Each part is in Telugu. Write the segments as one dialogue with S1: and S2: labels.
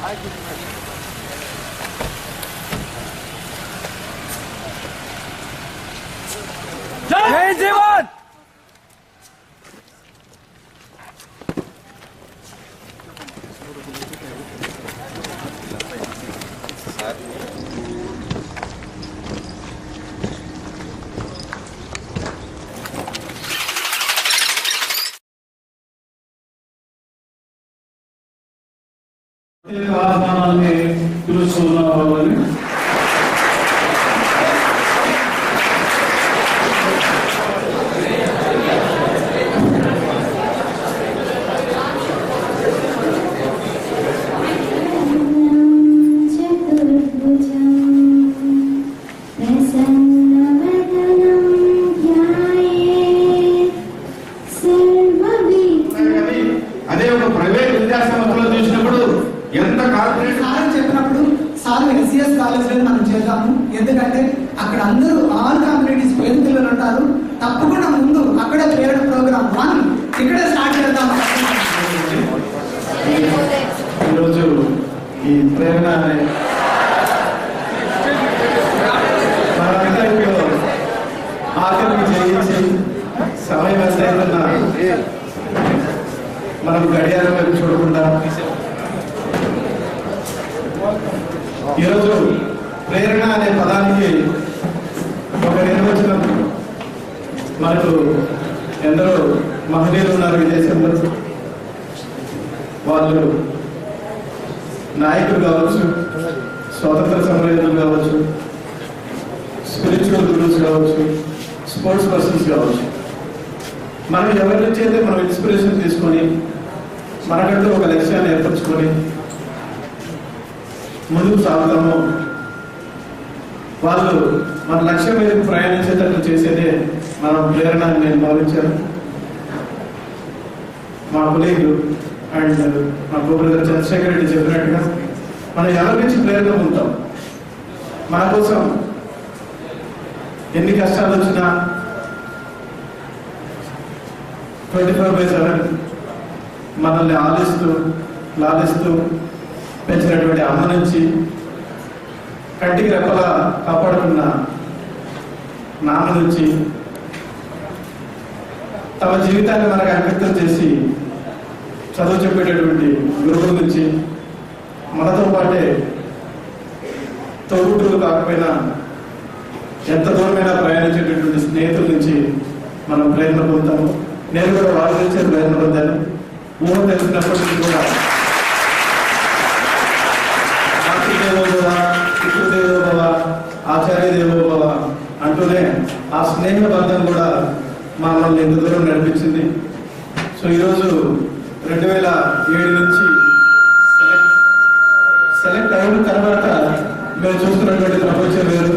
S1: జై జవాన్.
S2: ఆహ్వానాన్ని పిలుస్తున్నామని అదే ఒక ప్రైవేట్ విద్యాసంస్థలో చూసినప్పుడు ఎంత కార్పొరేట్
S3: సార్ చెప్పినప్పుడు సార్ ఎస్సీఎస్ కాలేజ్ లో మనం చేద్దాము, ఎందుకంటే అక్కడ అందరూ ఆల్ కమ్యూనిటీస్ పేరు పిల్లలు ఉంటారు. తప్పకుండా ముందు అక్కడే పేరెంట్ ప్రోగ్రామ్ 1 ఇక్కడే స్టార్ట్ చేద్దాం.
S2: ఈరోజు ఈ ప్రేరణ అనే మనందరిలో ఆఖరికి చేయించి సమయం ఎంతైనా మనం గడియారం వైపు చూడకుండా ఈరోజు ప్రేరణ అనే పదానికి ఒక నిర్వచనం మనకు ఎందరో మహనీయులు ఉన్నారు ఈ దేశంలో. వాళ్ళు నాయకులు కావచ్చు, స్వాతంత్ర సమరయోధులు కావచ్చు, స్పిరిచువల్ గురువుస్ కావచ్చు, స్పోర్ట్స్ పర్సన్స్ కావచ్చు. మనం ఎవరి నుంచి అయితే మనం ఇన్స్పిరేషన్ తీసుకొని మనకంటూ ఒక లక్ష్యాన్ని ఏర్పరచుకొని ముందుకు సాగుతామో వాళ్ళు మన లక్ష్యం మీద ప్రయాణించేటట్టు చేసేదే మనం ప్రేరణ అని నేను భావించాను. మా కొలీగ్ అండ్ మా బ్రదర్ చంద్రశేఖర్ రెడ్డి చెప్పినట్టుగా మనం ఎవరి నుంచి ప్రేరణ పొందుతాం. మన కోసం ఎన్ని కష్టాలు వచ్చినా 24/7 మనల్ని ఆలిస్తూ లాలిస్తూ పెంచినటువంటి అమ్మ నుంచి కంటికి రెప్పలా కాపాడుకున్న నాన్న నుంచి తమ జీవితాన్ని మనకు అంకితం చేసి చదువు చెప్పేటటువంటి గురువుల నుంచి మనతో పాటే తోబుట్టులు కాకపోయినా ఎంత దూరమైనా ప్రయాణించేటటువంటి స్నేహితుల నుంచి మనం ప్రేరణ పొందుతాము. నేను కూడా వాళ్ళ నుంచే ప్రేరణ పొందాను. ఊహ తెలిసినప్పటి నుంచి కూడా మాతృదేవోభవ, పితృదేవోభవ, ఆచార్య దేవోభవ అంటూనే ఆ స్నేహ బంధం కూడా మనల్ని ఎంత దూరం నడిపించింది. సో ఈరోజు 2007 నుంచి సెలెక్ట్ అయిన తర్వాత మేము చూస్తున్నటువంటి ప్రపంచం వేరు,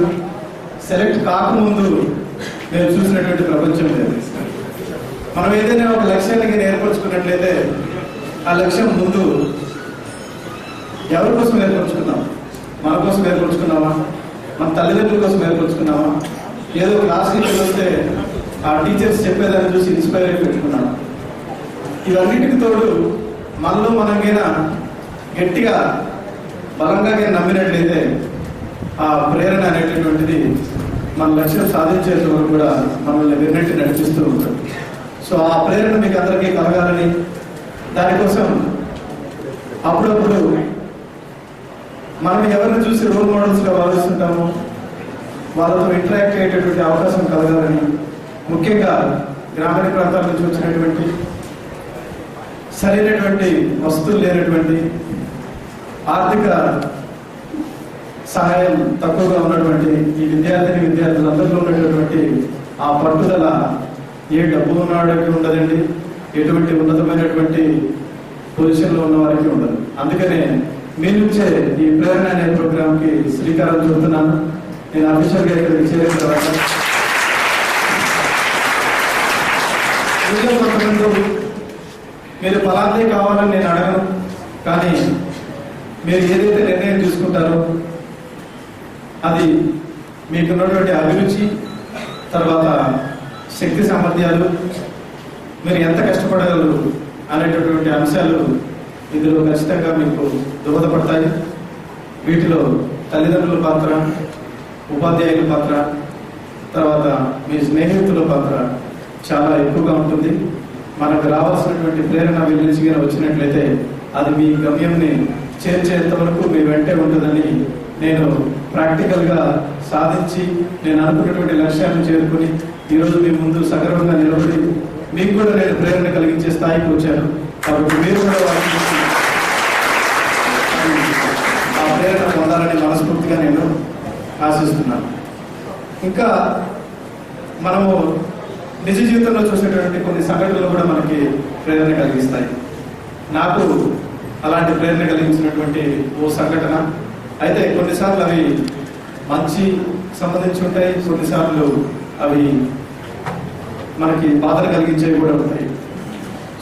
S2: సెలెక్ట్ కాకముందు మేము చూసినటువంటి ప్రపంచం వేరు. మనం ఏదైనా ఒక లక్ష్యానికి ఏర్పరచుకున్నట్లయితే ఆ లక్ష్యం ముందు ఎవరి కోసం ఏర్పరచుకున్నాం? మన కోసం ఏర్పరచుకున్నామా? మన తల్లిదండ్రుల కోసం ఏర్పరచుకున్నామా? ఏదో క్లాస్కి వస్తే ఆ టీచర్స్ చెప్పేదాన్ని చూసి ఇన్స్పైర్ అయి పెట్టుకున్నామా? ఇవన్నిటికి తోడు మనలో మనకైనా గట్టిగా బలంగా నమ్మినట్లయితే ఆ ప్రేరణ అనేటటువంటిది మన లక్ష్యం సాధించేంత వరకు కూడా మనల్ని వెన్నట్టి నడిపిస్తూ ఉంటుంది. సో ఆ ప్రేరణ మీకు అందరికీ కలగాలని, దానికోసం అప్పుడప్పుడు మనం ఎవరిని చూసి రోల్ మోడల్స్గా భావిస్తుంటామో వాళ్ళతో ఇంటరాక్ట్ అయ్యేటటువంటి అవకాశం కలగాలని, ముఖ్యంగా గ్రామీణ ప్రాంతాల నుంచి వచ్చినటువంటి సరైనటువంటి వస్తువులు లేనటువంటి, ఆర్థిక సహాయం తక్కువగా ఉన్నటువంటి ఈ విద్యార్థులందరిలో ఉన్నటువంటి ఆ పట్టుదల ఏ డబ్బు ఉన్నవాడికి ఉండదండి, ఎటువంటి ఉన్నతమైనటువంటి పొజిషన్లో ఉన్న వారికి ఉండదు. అందుకనే మీ నుంచే ఈ ప్రేరణ అనే ప్రోగ్రామ్కి శ్రీకారం చుడుతున్నాను. నేను అఫీషియల్గా ఇక్కడికి చేరిన తర్వాత మీరు ఫలాంతే కావాలని నేను అడగను, కానీ మీరు ఏదైతే నిర్ణయం తీసుకుంటారో అది మీకున్నటువంటి అభిరుచి, తర్వాత శక్తి సామర్థ్యాలు, మీరు ఎంత కష్టపడగలరు అనేటటువంటి అంశాలు ఇందులో ఖచ్చితంగా మీకు దోహదపడతాయి. వీటిలో తల్లిదండ్రుల పాత్ర, ఉపాధ్యాయుల పాత్ర, తర్వాత మీ స్నేహితుల పాత్ర చాలా ఎక్కువగా ఉంటుంది. మనకు రావాల్సినటువంటి ప్రేరణ వీళ్ళ నుంచి వచ్చినట్లయితే అది మీ గమ్యంని చేర్చేంత వరకు మీ వెంటే ఉంటుందని నేను ప్రాక్టికల్గా సాధించి నేను అనుకున్నటువంటి లక్ష్యాలను చేరుకుని ఈరోజు మీ ముందు సగర్వంగా నిలబడి మీకు కూడా నేను ప్రేరణ కలిగించే స్థాయికి వచ్చాను. కాబట్టి మీరు కూడా ఆ ప్రేరణ పొందాలని మనస్ఫూర్తిగా నేను ఆశిస్తున్నాను. ఇంకా మనము నిజ జీవితంలో చూసేటువంటి కొన్ని సంఘటనలు కూడా మనకి ప్రేరణ కలిగిస్తాయి. నాకు అలాంటి ప్రేరణ కలిగించినటువంటి ఓ సంఘటన అయితే కొన్నిసార్లు అవి మంచి సంబంధించి ఉంటాయి, కొన్నిసార్లు అవి మనకి బాధలు కలిగించేవి కూడా ఉంటాయి.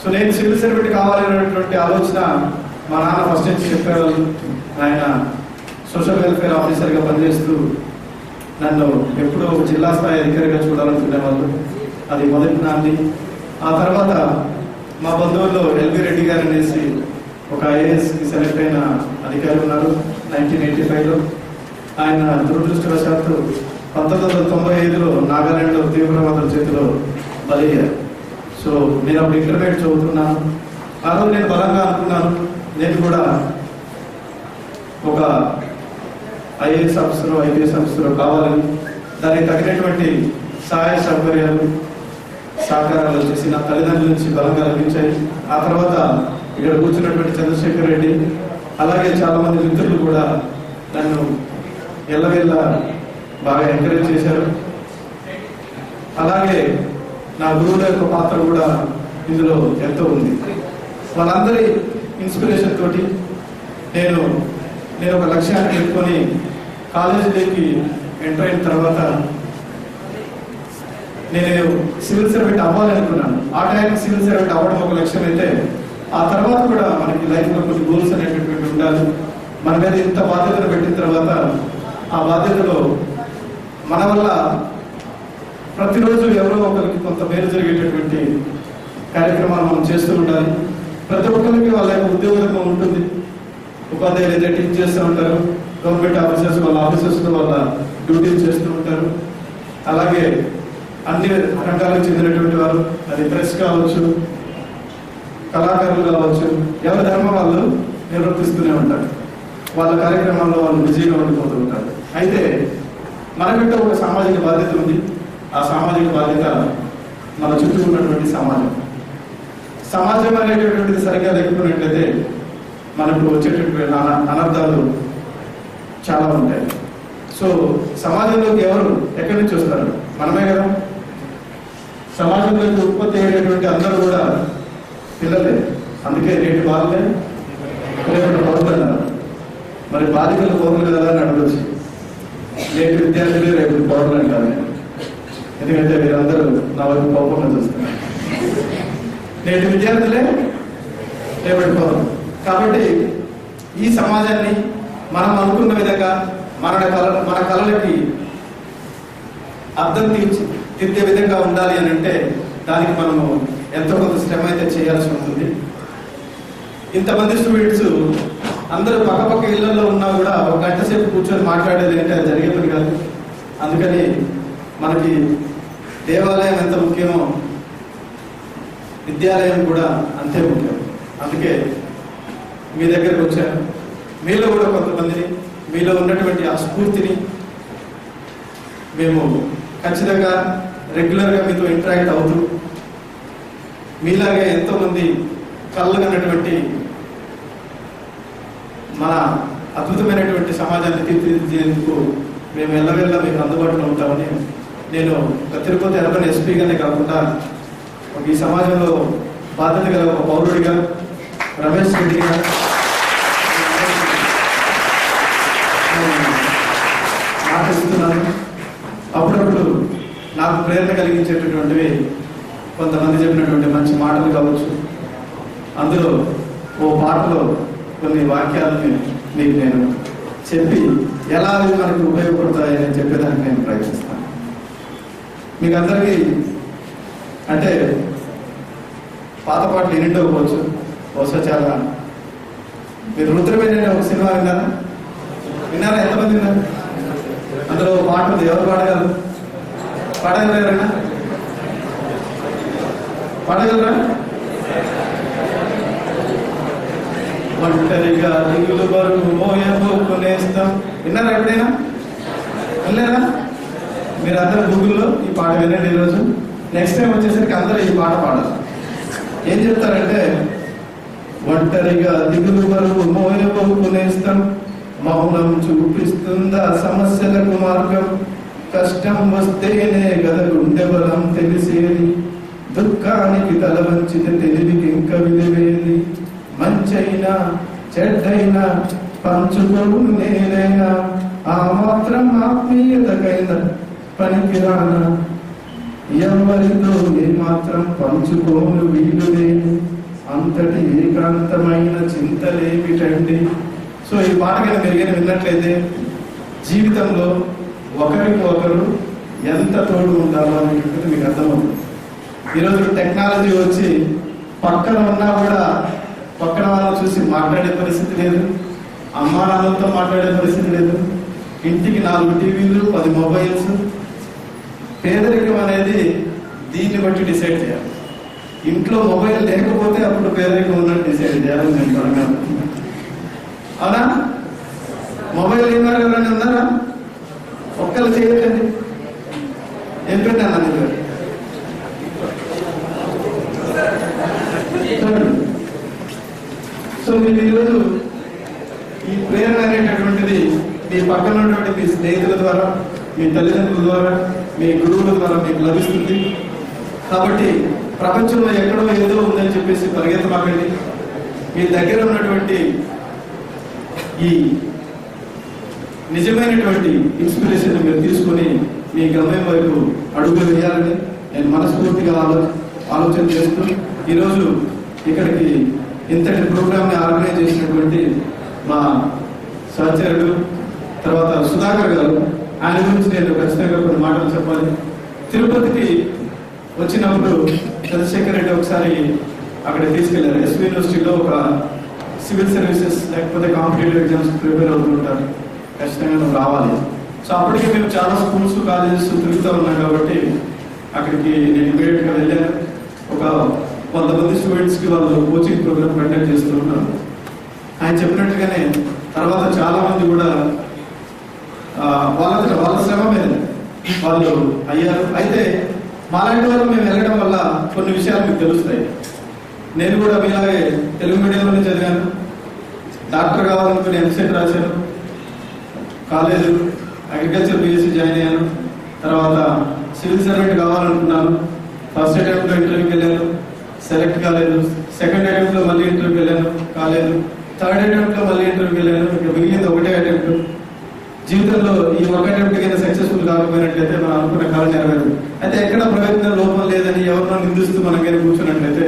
S2: సో నేను సివిల్ సర్వెంట్ కావాలనేటువంటి ఆలోచన మా నాన్న ఫస్ట్ నుంచి చెప్పేవాళ్ళు. ఆయన సోషల్ వెల్ఫేర్ ఆఫీసర్గా పనిచేస్తూ నన్ను ఎప్పుడూ జిల్లా స్థాయి అధికారిగా చూడాలనుకునేవాళ్ళు. అది మొదటి నాంది. ఆ తర్వాత మా బంధువుల్లో ఎల్వి రెడ్డి గారు అనేసి ఒక ఐఏఎస్కి సెలెక్ట్ అయిన అధికారి ఉన్నారు 1985లో. ఆయన దురదృష్టవశాత్తు 1995లో నాగాలాండ్లో తీవ్రవాదుల చేతిలో బలయ్యారు. సో నేను అప్పుడు ఇంటర్మీడియట్ చదువుతున్నాను. ఆ రోజు నేను బలంగా అనుకున్నాను, నేను కూడా ఒక ఐఏఎస్ ఆఫీసర్, ఐపీఎస్ ఆఫీసర్ కావాలని. దానికి తగినటువంటి సహాయ సౌకర్యాలు, సహకారాలు వచ్చేసి నా తల్లిదండ్రుల నుంచి బలంగా లభించాయి. ఆ తర్వాత ఇక్కడ కూర్చున్నటువంటి చంద్రశేఖర్ రెడ్డి, అలాగే చాలా మంది మిత్రులు కూడా నన్ను ఎల్లవెల్ల బాగా ఎంకరేజ్ చేశారు. అలాగే నా గురువుల యొక్క పాత్ర కూడా ఇందులో ఎంతో ఉంది. వాళ్ళందరి ఇన్స్పిరేషన్ తోటి నేను ఒక లక్ష్యాన్ని పెట్టుకొని కాలేజీలోకి ఎంటర్ అయిన తర్వాత నేను సివిల్ సర్వెంట్ అవ్వాలనుకున్నాను. ఆ టైంకి సివిల్ సర్వెంట్ అవ్వడం ఒక లక్ష్యం అయితే, ఆ తర్వాత కూడా మనకి లైఫ్లో కొన్ని గోల్స్ అనేటటువంటి ఉండాలి. మన మీద ఇంత బాధ్యతను పెట్టిన తర్వాత ఆ బాధ్యతలో మన వల్ల ప్రతిరోజు ఎవరో ఒకరికి కొంత మేలు జరిగేటటువంటి కార్యక్రమాలు మనం చేస్తూ ఉండాలి. ప్రతి ఒక్కరికి వాళ్ళ యొక్క ఉద్యోగం ఉంటుంది. ఉపాధ్యాయులు అయితే టీచ్ చేస్తూ ఉంటారు, గవర్నమెంట్ ఆఫీసర్స్ వాళ్ళ ఆఫీసర్స్లో వాళ్ళ డ్యూటీలు చేస్తూ ఉంటారు. అలాగే అన్ని రంగాలకు చెందినటువంటి వారు, అది ప్రెస్ కావచ్చు, కళాకారులు కావచ్చు, ఎవరి ధర్మం వాళ్ళు నిర్వర్తిస్తూనే ఉంటారు. వాళ్ళ కార్యక్రమాల్లో వాళ్ళు బిజీగా ఉండిపోతూ ఉంటారు. అయితే మనకంటే ఒక సామాజిక బాధ్యత ఉంది. ఆ సామాజిక బాధ్యత మన చుట్టూ ఉన్నటువంటి సమాజం అనేటటువంటిది సరిగ్గా లేకపోయినట్లయితే మనకు వచ్చేటటువంటి అనర్థాలు చాలా ఉంటాయి. సో సమాజంలోకి ఎవరు ఎక్కడి నుంచి వస్తారు? మనమే కదా. సమాజంలోకి ఉత్పత్తి అయ్యేటటువంటి అందరూ కూడా పిల్లలే. అందుకే రేటు వాళ్ళే రేపటి పౌరులు అన్నారు. మరి బాలికలు పౌరులు కదా అని అడగచ్చు. నేటి విద్యార్థులే రేపు పౌరులు అంటారు. ఎందుకంటే మీరందరూ నా వైపు కోపంగా చూస్తున్నారు. నేటి విద్యార్థులే రేపటి పౌరులు. కాబట్టి ఈ సమాజాన్ని మనం అనుకున్న విధంగా మన కళలకి అర్థం తీర్చే విధంగా ఉండాలి అని అంటే దానికి మనము ఎంతో కొంత శ్రమ అయితే చేయాల్సి ఉంటుంది. ఇంతమంది స్టూడెంట్స్ అందరూ పక్కపక్క ఇళ్లలో ఉన్నా కూడా ఒక గంట సేపు కూర్చొని మాట్లాడేది అంటే అది జరిగే పని కాదు. అందుకని మనకి దేవాలయం ఎంత ముఖ్యమో విద్యాలయం కూడా అంతే ముఖ్యం. అందుకే మీ దగ్గరకు వచ్చాను. మీలో కూడా కొంతమందిని, మీలో ఉన్నటువంటి ఆ స్ఫూర్తిని మేము ఖచ్చితంగా రెగ్యులర్గా మీతో ఇంటరాక్ట్ అవుతూ మీలాగే ఎంతోమంది కళ్ళగన్నటువంటి మన అద్భుతమైనటువంటి సమాజాన్ని తీర్చిదిద్దేందుకు మేము ఎల్లవెల్ల మీకు అందుబాటులో ఉంటామని నేను తిరుపతి అర్బన్ ఎస్పీగానే కాకుండా ఈ సమాజంలో బాధ్యత గల ఒక పౌరుడిగా రమేష్ రెడ్డిగా మాట్లాడుతున్నాను. అప్పుడప్పుడు నాకు ప్రేరణ కలిగించేటటువంటివి కొంతమంది చెప్పినటువంటి మంచి మాటలు కావచ్చు. అందులో ఓ పాటలో కొన్ని వాక్యాలని మీకు నేను చెప్పి ఎలా అవి మనకు ఉపయోగపడతాయని చెప్పేదానికి నేను ప్రయత్నిస్తాను. మీకు అందరికీ అంటే పాత పాటలు ఎన్నిండకపోవచ్చు, బహుశా చాలా మీరు రుద్రవేణి ఒక సినిమా విన్నారా? విన్నారా? ఎంతమంది విన్నారు? అందులో పాట ఉంది, ఎవరు పాడగలరు? పాడగలరా? పాడగలరా? ఒంటరిగా దిగులు బరువు మోయబోకునేస్తాం. విన్నారా ఎప్పుడైనా? వినలేరా? మీరు అందరూ గూగుల్లో ఈ పాట వినండి ఈరోజు. నెక్స్ట్ టైం వచ్చేసరికి అందరూ ఈ పాట పాడాలి. ఏం చెప్తారంటే, ఒంటరిగా దిగులు బరువు మోయబోకునేస్తాం, మౌనం చూపిస్తుందా సమస్యలకు మార్గం, కష్టం వస్తేనే గద గుండె బలం తెలిసేది, దుఃఖానికి తల వంచితే తెలివికి ఇంకా విలువేది, మంచైనా చెడ్డైనా పంచుకోను నేనైనా, ఆ మాత్రం ఆత్మీయతకైనా పనికిరానా, ఎవరితో ఏ మాత్రం పంచుకోను వీలు లేదు, అంతటి ఏకాంతమైన చింతలేమిటండి. సో ఈ పాట కనుక మీరు విన్నట్లయితే జీవితంలో ఒకరికి ఒకరు ఎంత తోడు ఉండాలో అనేటువంటిది మీకు అర్థమవుతుంది. ఈరోజు టెక్నాలజీ వచ్చి పక్కన ఉన్నా కూడా పక్కన వాళ్ళని చూసి మాట్లాడే పరిస్థితి లేదు, అమ్మా నాన్నలతో మాట్లాడే పరిస్థితి లేదు, ఇంటికి 4 టీవీలు 10 మొబైల్స్. పేదరికం అనేది దీన్ని బట్టి డిసైడ్ చేయాలి. ఇంట్లో మొబైల్ లేకపోతే అప్పుడు పేదరికం ఉన్నట్టు డిసైడ్ చేయాలని నేను పడగలను. అవునా? మొబైల్ ఏమారు ఎవరైనా ఉన్నారా? ఒక్కరు చేయకండి. ఏం పెట్టాను అందులో? సో మీరు ఈరోజు ఈ ప్రేరణ అనేటటువంటిది మీ పక్కన ఉన్నటువంటి మీ స్నేహితుల ద్వారా, మీ తల్లిదండ్రుల ద్వారా, మీ గురువుల ద్వారా మీకు లభిస్తుంది. కాబట్టి ప్రపంచంలో ఎక్కడో ఏదో ఉందని చెప్పేసి పరిగెత్తమాకండి. మీ దగ్గర ఉన్నటువంటి ఈ నిజమైనటువంటి ఇన్స్పిరేషన్ మీరు తీసుకొని మీ గమ్యం వైపు అడుగులు వేయాలని నేను మనస్ఫూర్తిగా ఆలోచన చేస్తూ ఈరోజు ఇక్కడికి ఇంతటి ప్రోగ్రామ్ని ఆర్గనైజ్ చేసినటువంటి మా సహచరుడు తర్వాత సుధాకర్ గారు, ఆయన గురించి నేను ఖచ్చితంగా కొన్ని మాటలు చెప్పాలి. తిరుపతికి వచ్చినప్పుడు చంద్రశేఖర్ రెడ్డి ఒకసారి అక్కడ తీసుకెళ్లారు. ఎస్వి యూనివర్సిటీలో ఒక సివిల్ సర్వీసెస్ లేకపోతే కాంపిటేటివ్ ఎగ్జామ్స్ ప్రిపేర్ అవుతుంటారు, ఖచ్చితంగా నువ్వు రావాలి. సో అప్పటికే మేము చాలా స్కూల్స్ కాలేజెస్ తిరుగుతూ ఉన్నాం కాబట్టి అక్కడికి నేను ఇమీడియట్గా వెళ్ళాను. ఒక 100 మంది స్టూడెంట్స్కి వాళ్ళు కోచింగ్ ప్రోగ్రామ్ కండక్ట్ చేస్తూ ఉన్నారు. ఆయన చెప్పినట్టుగానే తర్వాత చాలా మంది కూడా వాళ్ళ శ్రమ మీద వాళ్ళు అయ్యారు. అయితే మాలాంటి వాళ్ళు మేము వెళ్ళడం వల్ల కొన్ని విషయాలు మీకు తెలుస్తాయి. నేను కూడా మీలాగే తెలుగు మీడియంలోనే చదివాను, డాక్టర్ కావాలనుకుని ఎంసెట్ రాశాను, కాలేజ్ అగ్రికల్చర్ బిఎస్సీ జాయిన్ అయ్యాను, తర్వాత సివిల్ సర్వెంట్ కావాలనుకున్నాను. ఫస్ట్ అటెంప్ట్లో ఇంటర్వ్యూకి వెళ్ళాను, సెలెక్ట్ కాలేదు. సెకండ్ అటెంప్ట్లో మళ్ళీ ఇంటర్వ్యూకి వెళ్ళాను, కాలేదు. థర్డ్ అటెంప్ట్లో మళ్ళీ ఇంటర్వ్యూకి వెళ్ళాను. ఇక మిగిలింది ఒకటే అటెంప్ట్. జీవితంలో ఈ ఒక అటెంప్ట్ కింద సక్సెస్ఫుల్ కాకపోయినట్లయితే మనం అనుకున్న కాలం నెరవేరదు. అయితే ఎక్కడ ప్రయత్నం లోపం లేదని ఎవరినో నిందిస్తూ మనం కానీ కూర్చున్నట్లయితే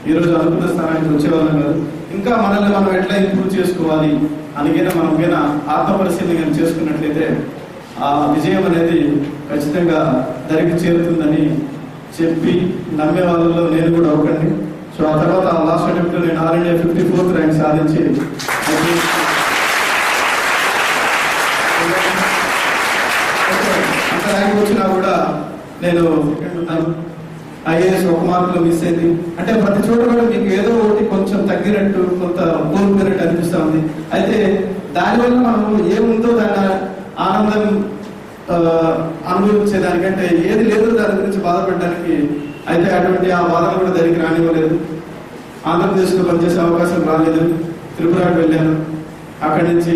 S2: ఈరోజు అనుకున్న స్థానానికి వచ్చేవాళ్ళం కాదు. ఇంకా మనల్ని మనం ఎట్లా ఇంప్రూవ్ చేసుకోవాలి అనికైనా మనం కైనా ఆత్మపరిశీలన చేసుకున్నట్లయితే ఆ విజయం అనేది ఖచ్చితంగా దరికి చేరుతుందని చెప్పి నమ్మే వాళ్ళలో నేను కూడా ఒకటి. సో ఆ తర్వాత లాస్ట్ అటెంప్ట్ నేను ఆల్ ఇండియా 54th ర్యాంక్ సాధించి అంత ర్యాంక్ వచ్చినా కూడా నేను ఐఏఎస్ 1 మార్కులో మిస్ అయింది. అంటే ప్రతి చోట కూడా మీకు ఏదో ఒకటి కొంచెం తగ్గినట్టు, కొంత కోల్పోయినట్టు అనిపిస్తూ ఉంది. అయితే దానివల్ల మనం ఏముందో దాని ఆనందం అనుభవించేదానికంటే ఏది లేదో దాని గురించి బాధపడడానికి అయితే అటువంటి ఆ బాధ కూడా దానికి రానివ్వలేదు. ఆంధ్రప్రదేశ్లో పనిచేసే అవకాశం రాలేదు. త్రిపురకు వెళ్ళాను. అక్కడి నుంచి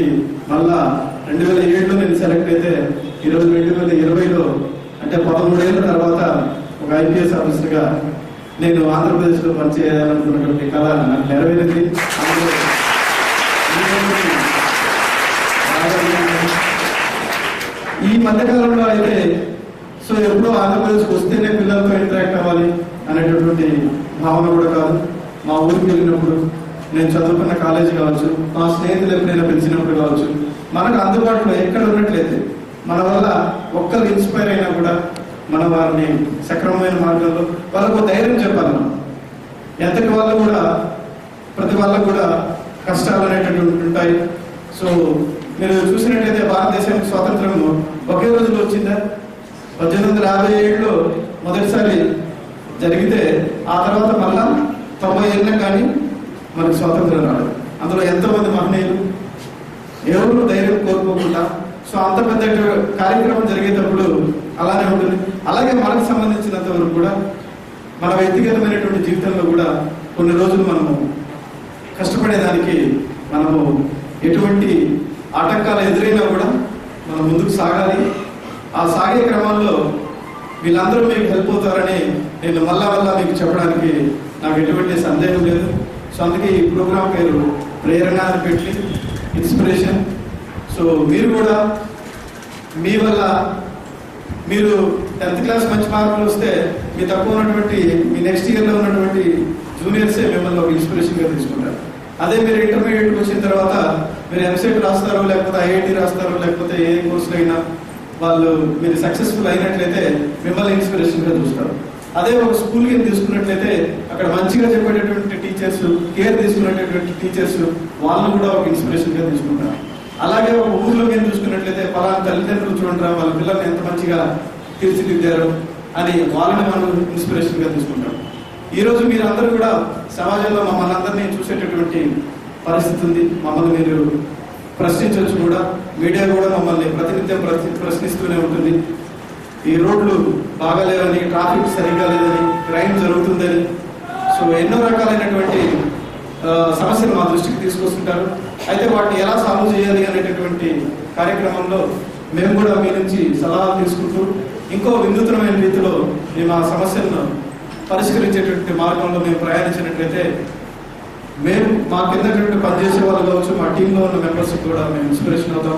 S2: మళ్ళా 2007లో నేను సెలెక్ట్ అయితే ఈరోజు 2020లో అంటే 13 ఏళ్ళ తర్వాత ఒక ఐపీఎస్ ఆఫీసర్గా నేను ఆంధ్రప్రదేశ్లో పనిచేయాలనుకున్నటువంటి కళ నాకు నెరవేరింది. ఈ మధ్యకాలంలో అయితే సో ఎప్పుడో ఆంధ్రప్రదేశ్కి వస్తేనే పిల్లలతో ఇంటరాక్ట్ అవ్వాలి అనేటటువంటి భావన కూడా కాదు. మా ఊరికి వెళ్ళినప్పుడు, నేను చదువుకున్న కాలేజీ కావచ్చు, మా స్నేహితులు ఎప్పుడైనా పిలిచినప్పుడు కావచ్చు, మనకు అందుబాటులో ఎక్కడ ఉన్నట్లయితే మన వల్ల ఒక్కరు ఇన్స్పైర్ అయినా కూడా మన వారిని సక్రమమైన మార్గంలో వాళ్ళకు ధైర్యం చెప్పాలి. మనం ఎంతటి వాళ్ళు కూడా ప్రతి వాళ్ళకు కూడా కష్టాలు అనేటటువంటి ఉంటాయి. సో మీరు చూసినట్లయితే భారతదేశానికి స్వాతంత్రం ఒకే రోజులో వచ్చిందా? 1857లో మొదటిసారి జరిగితే ఆ తర్వాత మళ్ళా 90 ఏళ్ళకి కానీ మనకి స్వాతంత్రం రాదు. అందులో ఎంతోమంది మహనీయులు ఎవరు ధైర్యం కోరుకోకుండా. సో అంత పెద్ద కార్యక్రమం జరిగేటప్పుడు అలానే ఉంటుంది. అలాగే మనకు సంబంధించినంత వరకు కూడా మన వ్యక్తిగతమైనటువంటి జీవితంలో కూడా కొన్ని రోజులు మనము కష్టపడేదానికి మనము ఎటువంటి ఆటంకాలు ఎదురైనా కూడా మనం ముందుకు సాగాలి. ఆ సాగే క్రమంలో వీళ్ళందరూ మీకు హెల్ప్ అవుతారని నేను మళ్ళా మీకు చెప్పడానికి నాకు ఎటువంటి సందేహం లేదు. సో అందుకే ఈ ప్రోగ్రాం పేరు ప్రేరణ అని పెట్టి ఇన్స్పిరేషన్. సో మీరు కూడా మీ వల్ల మీరు 10th క్లాస్ మంచి మార్కులు వస్తే మీ తక్కువ ఉన్నటువంటి మీ నెక్స్ట్ ఇయర్లో ఉన్నటువంటి జూనియర్సే మిమ్మల్ని ఒక ఇన్స్పిరేషన్గా తీసుకుంటారు. అదే మీరు ఇంటర్మీడియట్కి వచ్చిన తర్వాత మీరు ఎంసెట్ రాస్తారు, లేకపోతే ఐఐటి రాస్తారు, లేకపోతే ఏ కోర్సులో అయినా వాళ్ళు మీరు సక్సెస్ఫుల్ అయినట్లయితే మిమ్మల్ని ఇన్స్పిరేషన్గా చూస్తారు. అదే ఒక స్కూల్కి తీసుకున్నట్లయితే అక్కడ మంచిగా చెప్పేటటువంటి టీచర్స్, కేర్ తీసుకునేటటువంటి టీచర్స్ వాళ్ళు కూడా ఒక ఇన్స్పిరేషన్గా తీసుకుంటారు. అలాగే ఒక ఊర్లోకి చూసుకున్నట్లయితే పలానా తల్లిదండ్రులు చూడరా వాళ్ళ పిల్లల్ని ఎంత మంచిగా తీర్చిదిద్దారు అని వాళ్ళని మనం ఇన్స్పిరేషన్గా తీసుకుంటాం. ఈరోజు మీరందరూ కూడా సమాజంలో మమ్మల్ని అందరినీ చూసేటటువంటి పరిస్థితి ఉంది. మమ్మల్ని మీరు ప్రశ్నించవచ్చు కూడా. మీడియా కూడా మమ్మల్ని ప్రతినిత్యం ప్రశ్నిస్తూనే ఉంటుంది. ఈ రోడ్లు బాగాలేవని, ట్రాఫిక్ సరిగ్గా లేదని, క్రైమ్ జరుగుతుందని, సో ఎన్నో రకాలైనటువంటి సమస్యలు మా దృష్టికి తీసుకొస్తుంటారు. అయితే వాటిని ఎలా సాల్వ్ చేయాలి అనేటటువంటి కార్యక్రమంలో మేము కూడా మీ నుంచి సలహాలు తీసుకుంటూ ఇంకో వినూత్నమైన రీతిలో మేము ఆ సమస్యలను పరిష్కరించేటువంటి మార్గంలో మేము ప్రయాణించినట్లయితే మేము మా కింద పనిచేసే వాళ్ళు కావచ్చు, మా టీంలో ఉన్న మెంబర్స్ కూడా మేము ఇన్స్పిరేషన్ అవుతాం.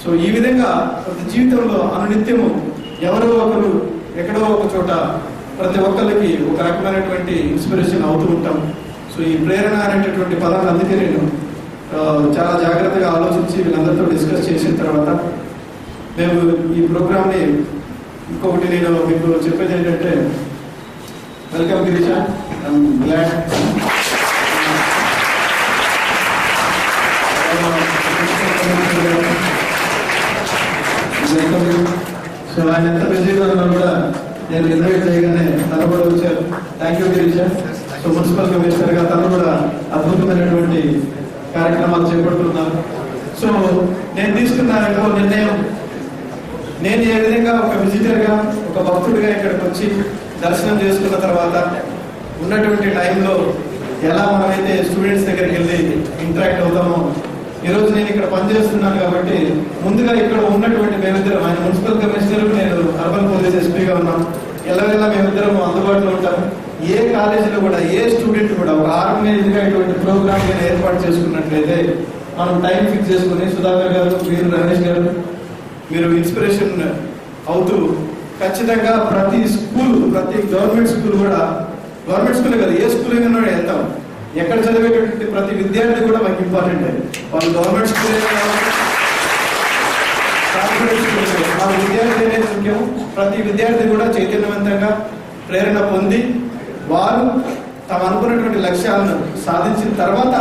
S2: సో ఈ విధంగా ప్రతి జీవితంలో అనునిత్యము ఎవరో ఒకరు ఎక్కడో ఒక చోట ప్రతి ఒక్కరికి ఒక రకమైనటువంటి ఇన్స్పిరేషన్ అవుతూ ఉంటాం. సో ఈ ప్రేరణ అనేటటువంటి పదాన్ని అందుకే నేను చాలా జాగ్రత్తగా ఆలోచించి వీళ్ళందరితో డిస్కస్ చేసిన తర్వాత మేము ఈ ప్రోగ్రామ్ని ఇంకొకటి నేను మీకు చెప్పేది ఏంటంటే, welcome Girisha, I'm glad. So ఆయన ఎంత బిజీగా ఉన్నా కూడా నేను ఇన్వైట్ చేయగానే తను కూడా వచ్చారు. Thank you Girisha. So municipal commissioner గా తను కూడా అద్భుతమైనటువంటి కార్యక్రమాలు చేపడుతున్నారు. సో నేను తీసుకున్న నిర్ణయం, నేను ఏ విధంగా ఒక విజిటర్గా, ఒక భక్తుడిగా ఇక్కడికి వచ్చి దర్శనం చేసుకున్న తర్వాత ఉన్నటువంటి టైంలో ఎలా మనమైతే స్టూడెంట్స్ దగ్గరికి వెళ్ళి ఇంటరాక్ట్ అవుతామో, ఈరోజు నేను ఇక్కడ పనిచేస్తున్నాను కాబట్టి ముందుగా ఇక్కడ ఉన్నటువంటి మేమిద్దరం, ఆయన మున్సిపల్ కమిషనర్, నేను అర్బన్ పోలీస్ ఎస్పీగా ఉన్నాం, ఎలాగెలా మేమిద్దరం అందుబాటులో ఉంటాం. ఏ కాలేజీలో కూడా ఏ స్టూడెంట్ కూడా ఒక ఆర్గనైజ్గా ఇటువంటి ప్రోగ్రామ్ నేను ఏర్పాటు చేసుకున్నట్లయితే మనం టైం ఫిక్స్ చేసుకుని, సుధాకర్ గారు, మీరు రమేష్ గారు, మీరు ఇన్స్పిరేషన్ అవుతూ ఖచ్చితంగా ప్రతి స్కూల్, ప్రతి గవర్నమెంట్ స్కూల్ కూడా, గవర్నమెంట్ స్కూల్ కదా, ఏ స్కూల్ అయినా వెళ్తాం, ఎక్కడ చదివేటటువంటి ప్రతి విద్యార్థి కూడా మనకి ఇంపార్టెంట్. వాళ్ళు గవర్నమెంట్ స్కూల్ ఆ విద్యార్థి అనేది ముఖ్యం. ప్రతి విద్యార్థి కూడా చైతన్యవంతంగా ప్రేరణ పొంది వారు తాము అనుకున్నటువంటి లక్ష్యాలను సాధించిన తర్వాత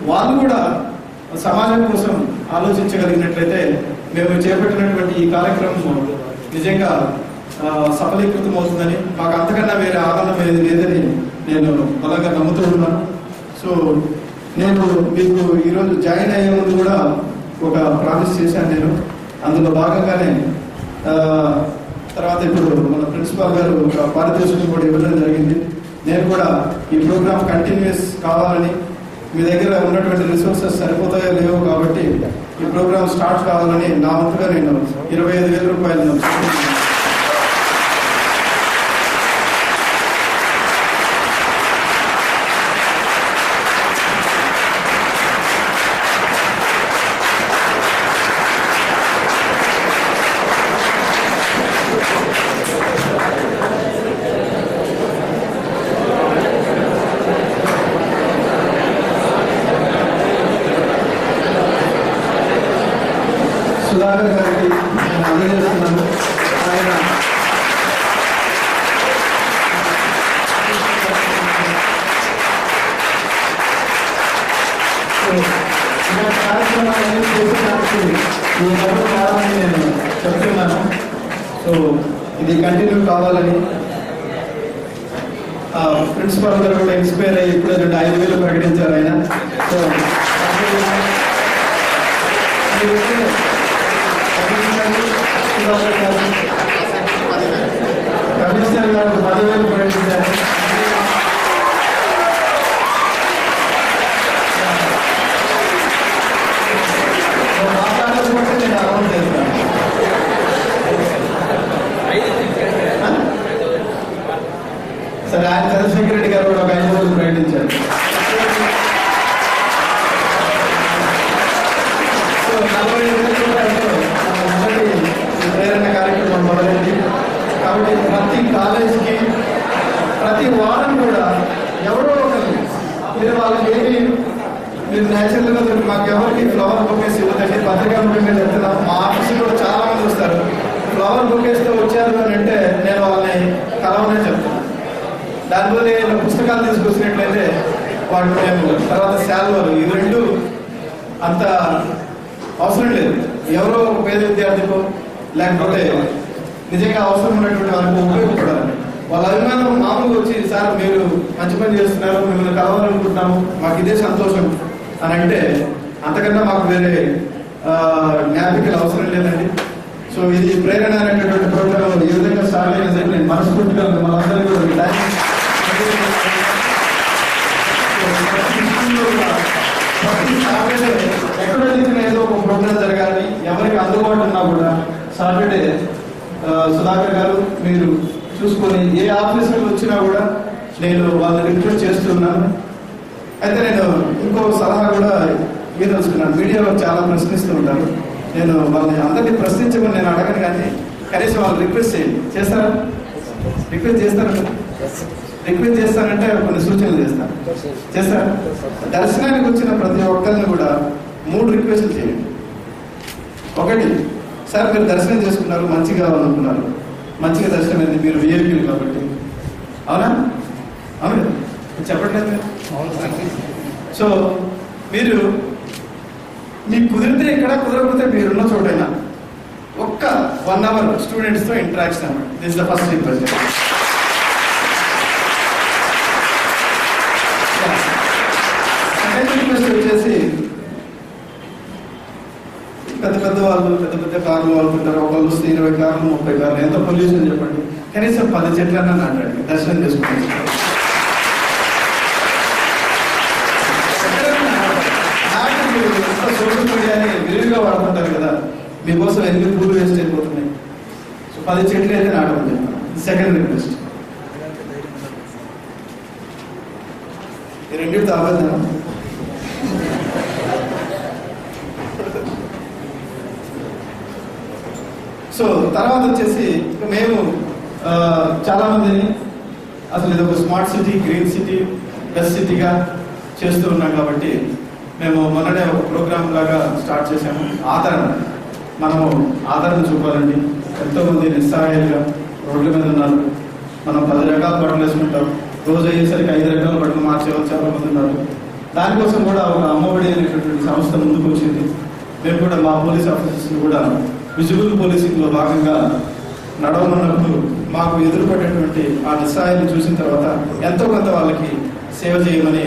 S2: వాళ్ళు కూడా సమాజం కోసం ఆలోచించగలిగినట్లయితే మేము చేపట్టినటువంటి ఈ కార్యక్రమం నిజంగా సఫలీకృతం అవుతుందని, మాకు అంతకన్నా వేరే ఆనందం ఏది లేదని నేను బలంగా నమ్ముతూ ఉన్నాను. సో నేను మీకు ఈరోజు జాయిన్ అయ్యే ముందు కూడా ఒక ప్రామిస్ చేశాను నేను. అందులో భాగంగానే తర్వాత ఇప్పుడు మన ప్రిన్సిపాల్ గారు ఒక పారితోషికం కూడా ఇవ్వడం జరిగింది. నేను కూడా ఈ ప్రోగ్రామ్ కంటిన్యూస్ కావాలని, మీ దగ్గర ఉన్నటువంటి రిసోర్సెస్ సరిపోతాయో లేవో కాబట్టి ఈ ప్రోగ్రామ్ స్టార్ట్ కావాలని నా వంతుగా నేను 25,000 రూపాయలు సుధాకర్ గారికి నేను అందజేస్తున్నాను. ఆయన ఈ నెలలో చాలా మంది నేను చెప్తున్నాను. సో ఇది కంటిన్యూ కావాలని ప్రిన్సిపాల్ గారు కూడా ఇన్స్పైర్ అయ్యి ఇప్పుడు 5,000 ప్రకటించారు ఆయన. సో కమిషనర్ గారు 10,000 ప్రకటించారు. మాట్లాడకపోతే నేను అనౌన్స్ చేస్తాను. సరే, ఆయన చంద్రశేఖర్ రెడ్డి గారు కూడా 5,000 ప్రకటించారు. సో 45,000 రూపాయలతో మొదటి ప్రేరణ కార్యక్రమం మొదలైంది. కాబట్టి ప్రతి కాలేజీకి ప్రతి వారం కూడా ఎవరో ఒకరు మీరు వాళ్ళకి ఏమి మీరు న్యాచురల్గా మాకు ఎవరికి ఫ్లవర్ బొకేస్ ఇవ్వదండి, పత్రికా ముఖ్యంగా చెప్తున్నాం. మా ఆఫీస్ కూడా చాలా మంది వస్తారు. ఫ్లవర్ బొకేస్తో వచ్చారు అని అంటే నేను వాళ్ళని కలవనే చెప్తాను. దానివల్ల ఏదైనా పుస్తకాలు తీసుకొచ్చినట్లయితే వాటిని మేము తర్వాత శాల్వాలు ఇవి రెండు అంత అవసరం లేదు. ఎవరో ఒక పేద విద్యార్థికో లేకపోతే నిజంగా అవసరం ఉన్నటువంటి వాళ్ళకి ఉపయోగపడాలి. వాళ్ళ అభిమానం మామూలుగా వచ్చి సార్ మీరు మంచి పని చేస్తున్నారు, మిమ్మల్ని కలవాలనుకుంటున్నాము, మాకు ఇదే సంతోషం అని అంటే అంతకన్నా మాకు వేరే జ్ఞాపికలు అవసరం లేదండి. సో ఇది ప్రేరణ అనేటటువంటి ప్రోగ్రాం ఏ విధంగా స్టార్ట్ అయినా నేను మనస్ఫూర్తిగా మనందరికీ కూడా ఎక్కడ ఏదో ఒక ప్రోగ్రాం జరగాలి, ఎవరికి అందుబాటు ఉన్నా కూడా సాటర్డే సుధాకర్ గారు మీరు చూసుకొని ఏ ఆఫీసర్లు వచ్చినా కూడా నేను వాళ్ళని రిక్వెస్ట్ చేస్తున్నాను. అయితే నేను ఇంకో సలహా కూడా ఇవ్వదలుచుకున్నాను. మీడియాలో చాలా ప్రశ్నిస్తూ ఉంటారు. నేను వాళ్ళని అందరినీ ప్రశ్నించమని నేను అడగను, కానీ కనీసం వాళ్ళు రిక్వెస్ట్ చేయండి. చేస్తారా? రిక్వెస్ట్ చేస్తారా? రిక్వెస్ట్ చేస్తానంటే కొన్ని సూచనలు చేస్తాను. చేస్తారా? దర్శనానికి వచ్చిన ప్రతి ఒక్కరిని కూడా 3 రిక్వెస్ట్లు చేయండి. ఒకటి, సార్ మీరు దర్శనం చేసుకున్నారు, మంచిగా అనుకున్నారు, మంచిగా దర్శనం అయింది, మీరు విఐపీలు కాబట్టి, అవునా? అవును చెప్పట్లేదు. సో మీరు మీకు కుదిరితే ఇక్కడ, కుదరకపోతే మీరున్న చోటైనా ఒక్క 1 hour స్టూడెంట్స్తో ఇంటరాక్షన్ అన్నమాట. This the first request. Second request వచ్చేసి పెద్ద పెద్ద వాళ్ళు పెద్ద పెద్ద కార్లు వాడుతుంటారు. ఒకళ్ళు వస్తే 20 కార్లు 30 కార్లు, ఎంత పొల్యూషన్ చెప్పండి. కనీసం 10 చెట్లన్నా నాటండి, దర్శనం చేసుకోండి. సోషల్ మీడియాని విరివిగా వాడుతుంటారు కదా, మీకోసం ఎన్ని పూలు వేస్ట్ అయిపోతున్నాయి. సో 10 చెట్లు అయితే నాటమని చెప్పాను. Second request. ఈ రెండింటితో అబద్ధం. సో తర్వాత వచ్చేసి మేము చాలా మందిని అసలు ఇది ఒక smart city, green city, best సిటీగా చేస్తూ ఉన్నాం. కాబట్టి మేము మొన్ననే ఒక ప్రోగ్రామ్ లాగా స్టార్ట్ చేశాము. ఆదరణ, మనము ఆదరణ చూపాలండి. ఎంతోమంది నిస్సహాయంగా రోడ్ల మీద ఉన్నారు. మనం 10 రకాల బట్టలు వేసుకుంటాం, రోజు అయ్యేసరికి 5 రకాల బట్టలు మార్చేవాళ్ళు చాలా మంది ఉన్నారు. దానికోసం కూడా ఒక అమ్మఒడి అనేటటువంటి సంస్థ ముందుకు వచ్చింది. మేము కూడా మా పోలీస్ ఆఫీసర్స్ని కూడా విజిబుల్ పోలీసింగ్లో భాగంగా నడవనున్నప్పుడు మాకు ఎదురుపడేటువంటి ఆ నిస్సహాయాన్ని చూసిన తర్వాత ఎంతో కొంత వాళ్ళకి సేవ చేయమని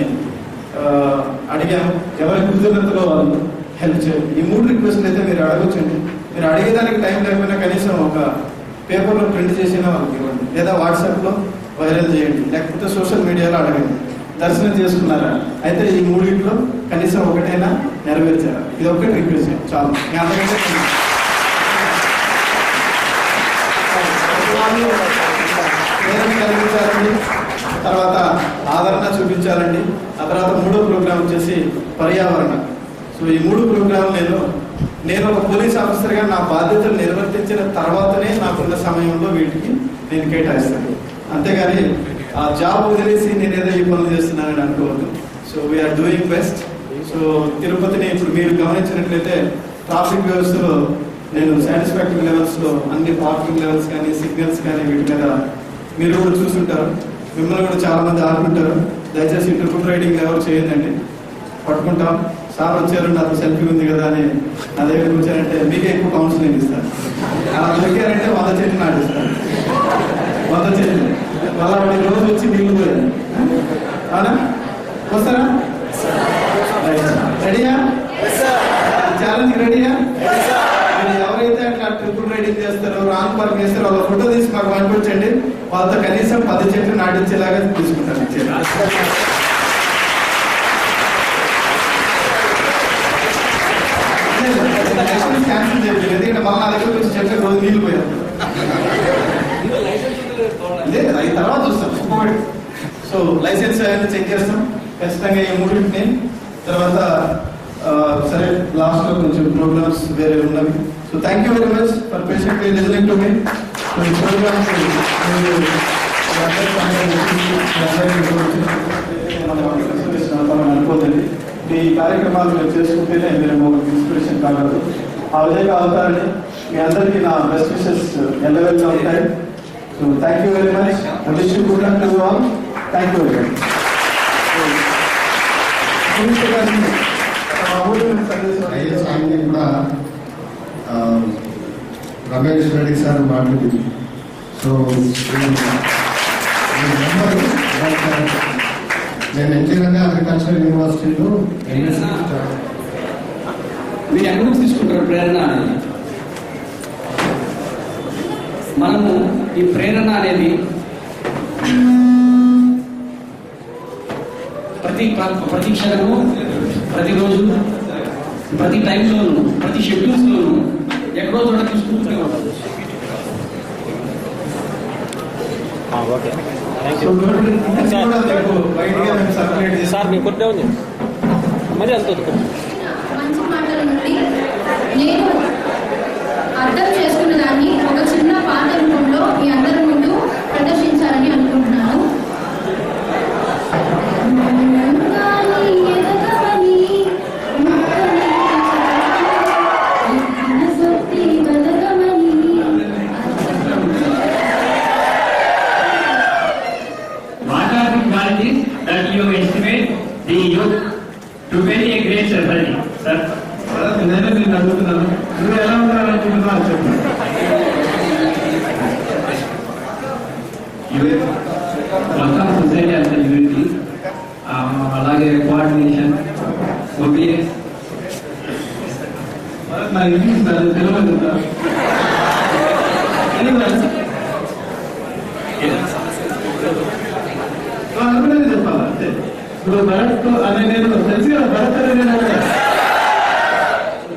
S2: అడిగాము. ఎవరికి కుదిరినంతలో వాళ్ళు హెల్ప్ చేయాలి. ఈ 3 రిక్వెస్ట్లు అయితే మీరు అడగొచ్చండి. మీరు అడిగేదానికి టైం లేకపోయినా కనీసం ఒక పేపర్లో ప్రింట్ చేసినా వాళ్ళకి ఇవ్వండి, లేదా వాట్సాప్లో వైరల్ చేయండి, లేకపోతే సోషల్ మీడియాలో అడగండి. దర్శనం చేసుకున్నారా? అయితే ఈ 3 కనీసం ఒకటైనా నెరవేర్చారా? ఇది ఒకటి రిక్వెస్ట్ చాలు. అంతకంటే కలిగించాలండి, తర్వాత ఆదరణ చూపించాలండి. ఆ తర్వాత 3వ ప్రోగ్రాం వచ్చేసి పర్యావరణ. సో ఈ 3 ప్రోగ్రాంలు నేను ఒక పోలీస్ ఆఫీసర్గా నా బాధ్యతలు నిర్వర్తించిన తర్వాతనే నాకున్న సమయంలో వీటికి నేను కేటాయిస్తాను. అంతేగాని ఆ జాబ్ వదిలేసి నేను ఏదో ఈ పనులు చేస్తున్నానని అనుకోవద్దు. So we are doing best. So తిరుపతిని ఇప్పుడు మీరు గమనించినట్లయితే ట్రాఫిక్ వ్యవస్థలో నేను సాటిస్ఫాక్టరీ లెవెల్స్లో అన్ని పార్కింగ్ లెవెల్స్ కానీ సిగ్నల్స్ కానీ వీటి మీద మీరు కూడా చూసుంటారు. మిమ్మల్ని కూడా చాలా మంది ఆడుకుంటారు. దయచేసి ట్రిపుల్ రైడింగ్ ఎవరు చేయదండి, పట్టుకుంటాం. సార్ వచ్చారు నాకు సెల్ఫీ ఉంది కదా అని నా దగ్గర కూర్చారంటే మీకే ఎక్కువ కౌన్సిలింగ్ ఇస్తాను. అలా దొరికారంటే 100 చెట్లు నాటిస్తాను. 100 చెట్లు మళ్ళా వాడి రోజు వచ్చి నీళ్ళు పోయాను. అవునా? వస్తారా? రెడీయా? ఛాలెంజ్ రెడీయా? మీరు ఎవరైతే అట్లా ట్రిపుల్ రైడింగ్ చేస్తారో రాంగ్ పార్క్ చేస్తారో వాళ్ళ ఫోటో తీసి మాకు పంపించండి. వాళ్ళతో కనీసం 10 చెట్లు నాటించేలాగా తీసుకుంటాను. క్యాన్సిల్ చేయలేదు, ఎందుకంటే మళ్ళీ నా దగ్గర వచ్చి చెట్ల రోజు నీళ్ళు పోయారు. లేదు కదా, ఈ తర్వాత చూస్తాం. సో లైసెన్స్ అవన్నీ చెక్ చేస్తాం ఖచ్చితంగా ఈ మూడింటిని. తర్వాత సరే లాస్ట్ లో కొంచెం ప్రోగ్రామ్స్ వేరే ఉన్నవి. So thank you very much for patiently listening to me. ఈ ప్రోగ్రామ్స్ అనుకోదండి. ఈ కార్యక్రమాలు మీరు చేసుకుంటేనే మీరు ఒక ఇన్స్పిరేషన్ కాగలరు. ఆ విధంగా అవుతారని మీ అందరికీ నా బెస్ట్ విషెస్ ఎల్లవెల్గా ఉంటాయి. So thank you very much. Wish you good luck to all. Thank you very much.
S1: కూడా రమేష్ రెడ్డి సార్ మాట్లాడింది. సో నేను ఎన్టీఆర్ అగ్రికల్చరల్ యూనివర్సిటీలో
S4: మీరు ఎక్కడి నుంచి తీసుకుంటారు ప్రేరణ అనేది? మనము ఈ ప్రేరణ అనేది ప్రతి క్షణము, ప్రతిరోజు, ప్రతి టైంలోనూ, ప్రతి షెడ్యూల్స్లోనూ ఎక్కడో చోట తీసుకుంటూనే ఉంటారు.
S5: సార్ మీకు కొట్టే ఉంది మరి అంత
S6: మంచి మాటల నుండి నేను అర్థం చేసుకున్న దాన్ని ఒక చిన్న పాట రూపంలో మీ అందరి ముందు ప్రదర్శించాలని అనుకుంటున్నాను.
S7: That you estimate the youth to very a great society, sir.
S2: నేనే నేను అడుగుతున్నాను, నువ్వు ఎలా ఉండాలనుకుంటున్నావు అని చెప్పండి.
S7: మొత్తం సొసైటీ అంతా యూనిటీ, అలాగే కోఆర్డినేషన్, ఒబీడియన్స్.
S2: నాకు ఇంగ్లీష్ తెలియదు కదా. అనుకునేది చెప్పాలి అంతే. ఇప్పుడు భరత్ అనే నేను తెలిసి కదా, భరత్ అనే నేను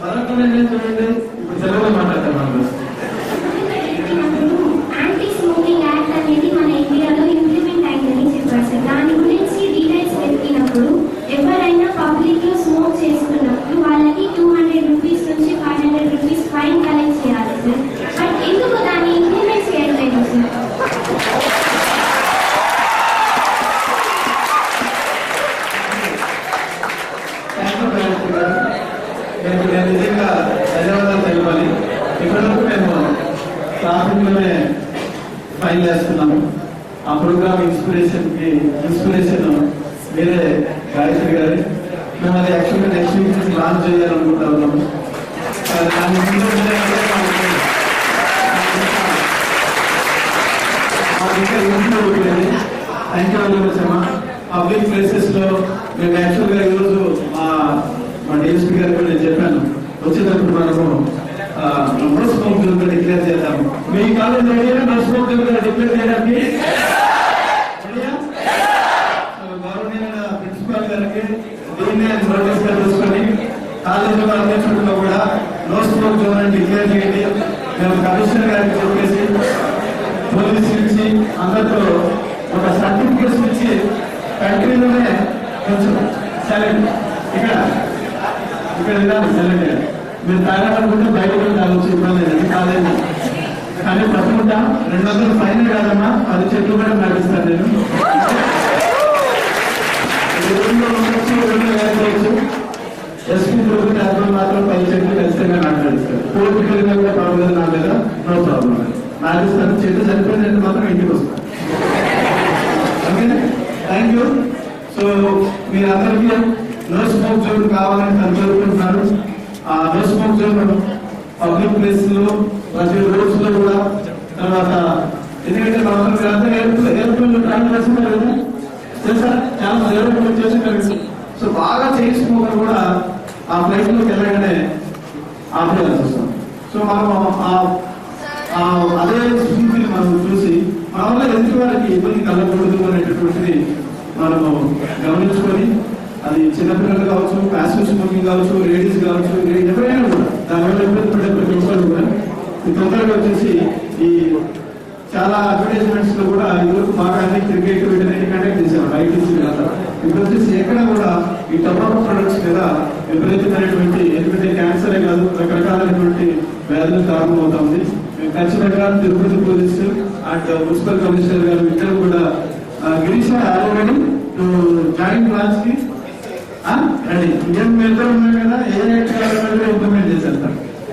S2: భరత్ అనే నేను చూడండి ఇప్పుడు తెలుగులో మాట్లాడతాను. మనం
S8: యాంటీ స్మోకింగ్ యాక్ట్ అనేది మన ఇండియాలో ఇంప్లిమెంట్ అయిందని చెప్పారు సార్. దాని గురించి డీటెయిల్స్ వెతికినప్పుడు ఎవరైనా పబ్లిక్ లో స్మోక్ చేస్తున్నప్పుడు వాళ్ళకి 200 రూపీస్ నుంచి 500 రూపీస్ ఫైన్ కలెక్ట్ చేయాలి సార్. బట్ ఎందుకు దాన్ని ఇంప్లిమెంట్ చేయట్లేదు సార్?
S2: నేను నిజంగా ధన్యవాదాలు తెలియాలి. ఇప్పటివరకు మేము ట్రాఫిక్లోనే ఫైన్ చేస్తున్నాము. ఆ ప్రోగ్రామ్ ఇన్స్పిరేషన్ వేరే గాయత్రి గారి. మేము అది యాక్చువల్గా నెక్స్ట్ వీక్ నుంచి లాంచ్ చేయాలనుకుంటా ఉన్నాము. దాని ముందు థ్యాంక్ యూ వెరీ మచ్ అమ్మా. పబ్లిక్ ప్లేసెస్ లో మేము యాక్చువల్గా ఈరోజు మా డిఎస్పీ గారికి నేను చెప్పాను, వచ్చేటప్పుడు మనము నో స్మోక్ జోన్ గా డిక్లేర్ చేద్దాము. మీ కాలేజ్ రెడీగా నో స్మోక్ జోన్ గా డిక్లేర్ చేయడానికి గవర్నమెంట్ ప్రిన్సిపాల్ గారికి దీన్ని నోటీస్ గా చూసుకొని కాలేజీలో అన్ని చోట్ల కూడా నో స్మోక్ జోన్ అని డిక్లేర్ చేయండి. మేము కమిషనర్ గారికి చెప్పేసి పోలీసు ఇచ్చి అందరితో ఒక సర్టిఫికేట్స్ ఇచ్చి కంట్రీలోనే కొంచెం సైలెంట్ ఇక్కడ విధానం సైలెంట్. మీరు తాగాలనుకుంటే బయటకు తాగొచ్చు, ఇబ్బంది లేదు, కాలేదు. కానీ తప్పకుండా 200 ఫైన్ కాదమ్మా, 10 చెట్లు కూడా నడిపిస్తాను నేను. ఎస్పీ ప్రభుత్వం మాత్రం 10 చెట్లు ఖచ్చితంగా నడిపిస్తారు. పొలిటికల్ గా కూడా పర్వాలేదు, నా మీద నో ప్రాబ్లం. నడిపిస్తాను. చెట్లు సరిపోయిందంటే మాత్రం ఇంటికి వస్తాను. Okay, thank you. సో మీరందరికీ నో స్మోక్ జోన్ కావాలని పబ్లిక్ ప్లేస్ లో ప్రతి రోడ్స్ లో కూడా, తర్వాత ఎందుకంటే మనం ఎయిర్ప్లేన్ ట్రావెల్ చేస్తున్నారు కదా తెలుసా, చాలా ఎయిర్ప్లేన్ చేస్తున్నారు. సో బాగా చేయించుకోవడం కూడా ఆ ఫ్లైట్ లోకి వెళ్ళగానే ఆపేయాల్సి వస్తాం. సో మనం అదే స్ఫూర్తిని మనం చూసి మన వల్ల ఎదుటి వారికి ఇబ్బంది కలగకూడదు అనేటటువంటిది మనము గమనించుకొని, అది చిన్నపిల్లలు కావచ్చు, ప్యాసివ్ స్మోకింగ్ కావచ్చు, లేడీస్ కావచ్చు, ఎవరైనా కూడా దానివల్ల ఇబ్బంది పడే ప్రతి ఒక్కరు కూడా తొందరగా వచ్చేసి ఈ చాలా అడ్వర్టైజ్మెంట్స్ లో కూడా ఇదివరకు మాకు అన్ని క్రికెట్ వీటిని కండక్ట్ చేశారు ఐటీసీ కదా. ఇప్పుడు వచ్చేసి ఎక్కడ కూడా ఈ టొబాకో ప్రొడక్ట్స్ మీద విపరీతమైనటువంటి, ఎందుకంటే క్యాన్సరే కాదు రకరకాలైనటువంటి వ్యాధులు కారణమవుతుంది. ఖచ్చితంగా Tirupati police and municipal commissioner గారు ఇద్దరు కూడా గిరీష్ ఆల్రెడీ జాయింట్ బ్రాంచ్ కి రెడీ. ఇండియన్ మీద ఉన్నాయి కదా, ఏ ఇంప్లిమెంట్ చేశారు.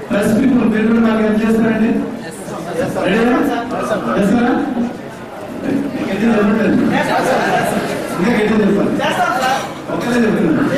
S2: ప్రెస్ పీపుల్ మీరు కూడా నాకు ఏం చేస్తారండి? రెడీనా? చేస్తారా? ఇంకా గట్టి చెప్పాలి, ఒక్కరే చెప్తున్నాను.